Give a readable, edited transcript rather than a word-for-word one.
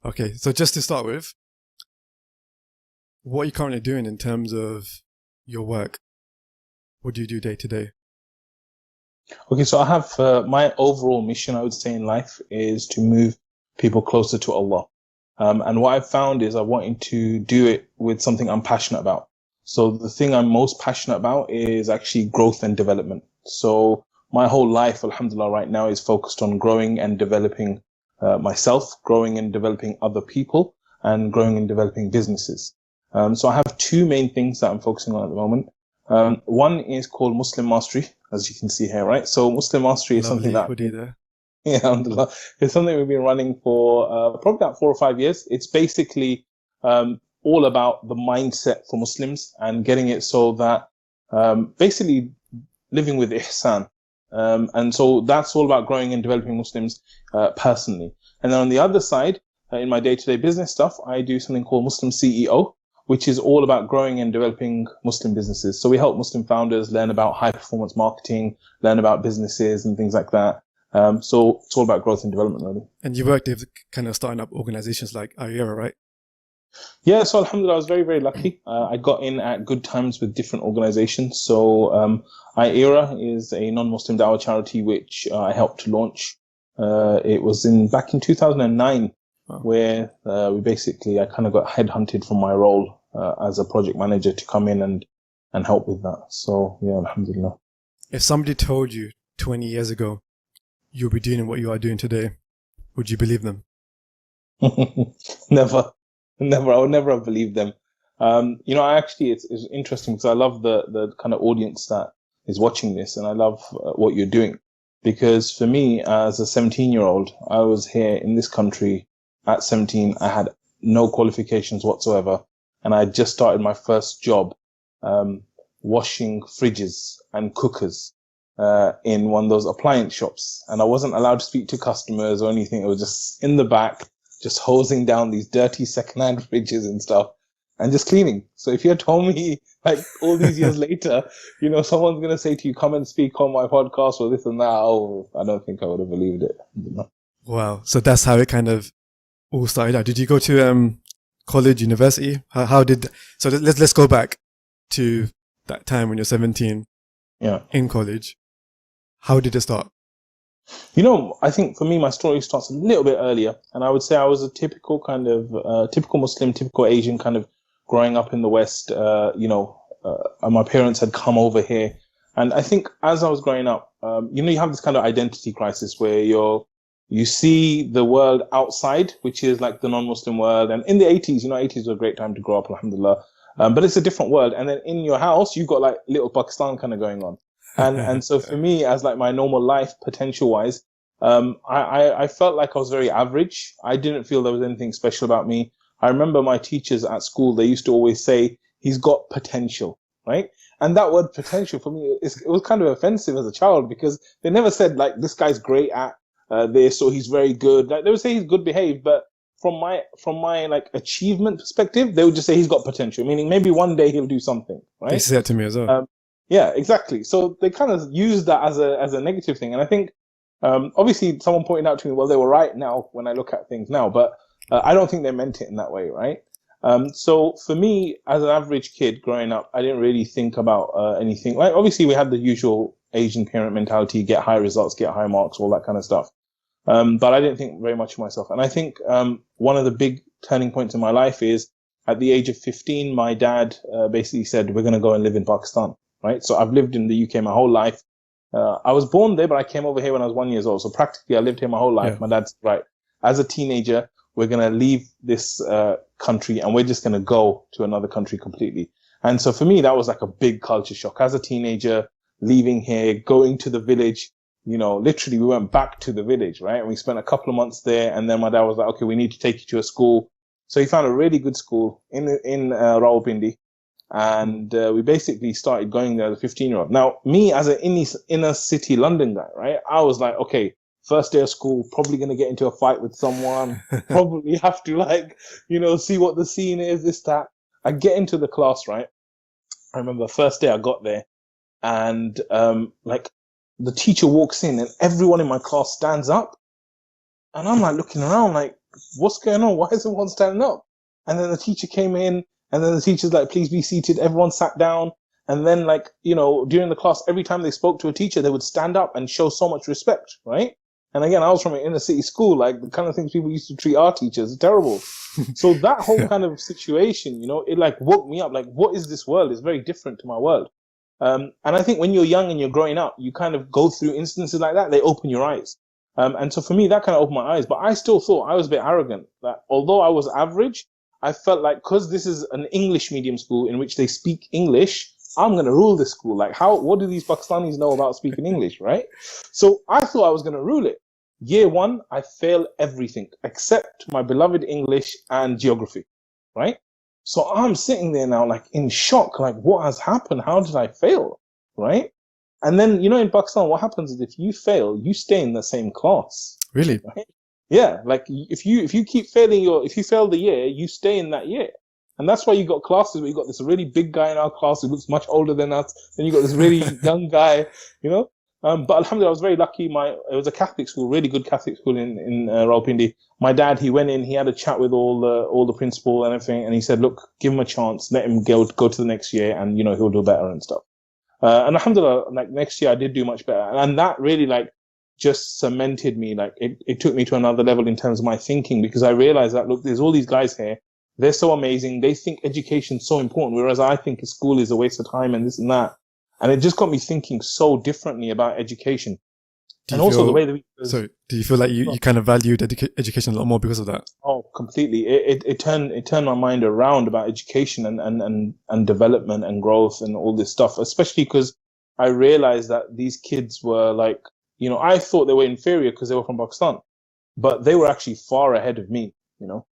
Okay, so just to start with, what are you currently doing in terms of your work? What do you do day to day? Okay, so I have my overall mission, I would say, in life is to move people closer to Allah. And what I've found is I wanted to do it with something I'm passionate about. So the thing I'm most passionate about is actually growth and development. So my whole life, alhamdulillah, right now is focused on growing and developing myself, growing and developing other people, and growing and developing businesses. So I have two main things that I'm focusing on at the moment. One is called Muslim Mastery, as you can see here, right? So Muslim Mastery is something Lovely that, hoodie there. yeah, alhamdulillah, it's something we've been running for probably about 4 or 5 years. It's basically all about the mindset for Muslims and getting it so that basically living with ihsan. And so that's all about growing and developing Muslims personally. And then on the other side, in my day-to-day business stuff, I do something called Muslim CEO, which is all about growing and developing Muslim businesses. So we help Muslim founders learn about high performance marketing, learn about businesses and things like that. So it's all about growth and development, really. And you worked with kind of starting up organizations like Ayera, right? Yeah, so alhamdulillah, I was very, very lucky. I got in at good times with different organizations. So IERA is a non-Muslim dawah charity which I helped to launch. It was back in 2009 where I kind of got headhunted from my role as a project manager to come in and help with that. So yeah, alhamdulillah. If somebody told you 20 years ago you'll be doing what you are doing today, would you believe them? Never. I would never have believed them. I actually, it's interesting because I love the kind of audience that is watching this, and I love what you're doing. Because for me, as a 17-year-old, I was here in this country at 17. I had no qualifications whatsoever, and I had just started my first job, washing fridges and cookers in one of those appliance shops, and I wasn't allowed to speak to customers or anything. It was just in the back, just hosing down these dirty secondhand fridges and stuff and just cleaning. So if you had told me like all these years later, someone's going to say to you, come and speak on my podcast or this and that, I don't think I would have believed it. Wow. So that's how it kind of all started out. Did you go to college, university? So let's go back to that time when you're 17 in college. How did it start? I think for me, my story starts a little bit earlier. And I would say I was a typical kind of, typical Muslim, typical Asian kind of growing up in the West, and my parents had come over here. And I think as I was growing up, you have this kind of identity crisis where you see the world outside, which is like the non-Muslim world. And in the 80s, 80s was a great time to grow up, alhamdulillah. But it's a different world. And then in your house, you've got like little Pakistan kind of going on. And so for me, as like my normal life potential wise, I felt like I was very average. I didn't feel there was anything special about me. I remember my teachers at school, they used to always say, he's got potential, right? And that word potential for me, it was kind of offensive as a child because they never said like, this guy's great at this or he's very good. Like, they would say he's good behaved, but from my like achievement perspective, they would just say he's got potential, meaning maybe one day he'll do something, right? They said that to me as well. Yeah, exactly. So they kind of use that as a negative thing. And I think, obviously someone pointed out to me, well, they were right now when I look at things now, but I don't think they meant it in that way, right? So for me, as an average kid growing up, I didn't really think about anything. Like, obviously we had the usual Asian parent mentality, get high results, get high marks, all that kind of stuff. But I didn't think very much of myself. And I think one of the big turning points in my life is at the age of 15, my dad basically said, we're going to go and live in Pakistan. Right. So I've lived in the UK my whole life. I was born there, but I came over here when I was 1 year old. So practically I lived here my whole life. Yeah. My dad's right. As a teenager, we're going to leave this country and we're just going to go to another country completely. And so for me, that was like a big culture shock. As a teenager, leaving here, going to the village, literally we went back to the village, right? And we spent a couple of months there. And then my dad was like, okay, we need to take you to a school. So he found a really good school in Rawalpindi. And we basically started going there as a 15-year-old. Now, me as an inner city London guy, right? I was like, okay, first day of school, probably going to get into a fight with someone. Probably have to see what the scene is, this, that. I get into the class, right? I remember first day I got there and the teacher walks in and everyone in my class stands up. And I'm like looking around like, what's going on? Why is everyone standing up? And then the teacher came in, and then the teacher's like, please be seated. Everyone sat down. And then, like, you know, during the class, every time they spoke to a teacher, they would stand up and show so much respect, right? And again, I was from an inner city school, like the kind of things people used to treat our teachers, terrible. So that whole kind of situation, you know, it like woke me up. Like, what is this world? It's very different to my world. And I think when you're young and you're growing up, you kind of go through instances like that. They open your eyes. And so for me, that kind of opened my eyes. But I still thought I was a bit arrogant. That although I was average, I felt like because this is an English medium school in which they speak English, I'm going to rule this school. Like, what do these Pakistanis know about speaking English, right? So I thought I was going to rule it. Year one, I failed everything except my beloved English and geography, right? So I'm sitting there now, like in shock, like what has happened? How did I fail, right? And then, you know, in Pakistan, what happens is if you fail, you stay in the same class. Really? Right? Yeah, like if you keep failing if you fail the year, you stay in that year. And that's why you got classes where you got this really big guy in our class who looks much older than us. Then you got this really young guy, you know. But alhamdulillah, I was very lucky. It was a Catholic school, really good Catholic school in Rawalpindi. My dad, he went in, he had a chat with all the principal and everything, and he said, "Look, give him a chance, let him go to the next year, and you know he'll do better and stuff." And alhamdulillah, like next year I did do much better, and that really like just cemented me. Like it took me to another level in terms of my thinking, because I realized that look, there's all these guys here. They're so amazing. They think education's so important, whereas I think school is a waste of time and this and that. And it just got me thinking so differently about education. And also the way that So do you feel like you kind of valued education a lot more because of that? Oh, completely. It turned my mind around about education and development and growth and all this stuff, especially because I realized that these kids were like, you know, I thought they were inferior because they were from Pakistan, but they were actually far ahead of me, you know.